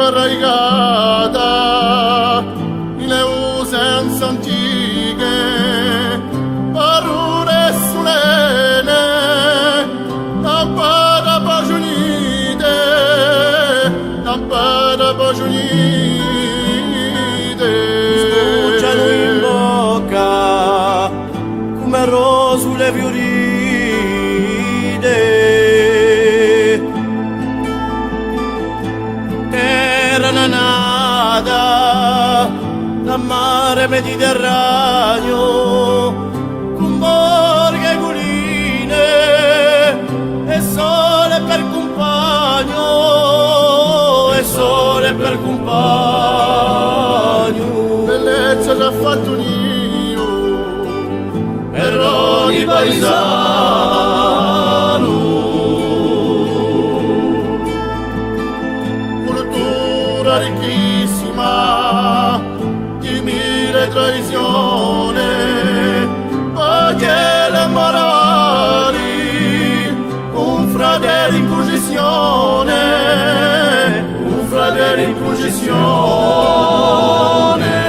arraigata nelle usanze antiche, parole solene, lampada pagionite, lampada pagionite. Sbucciano in bocca come rosule fiorite, terra nata dal mare Mediterraneo, con borghe e colline e sole per compagno, e sole per compagno. Bellezza ci ha fatto un io, Errori paesano, cultura ricchissima di mille tradizioni, pagelle morali, un fratello in processione, un fratello in processione,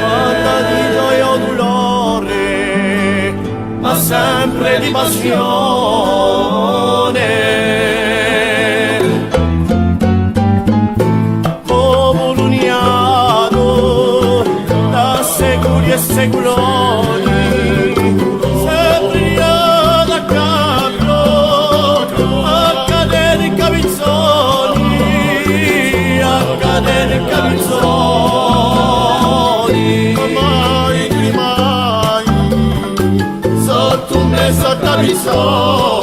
fatta di gioia o dolore, ma sempre di passione. Popolo uniato da secoli e secoloni, sempre da capo a cadere in capizzoni, a cadere in capizzoni. mai, mai, sotto un mese a capizzone.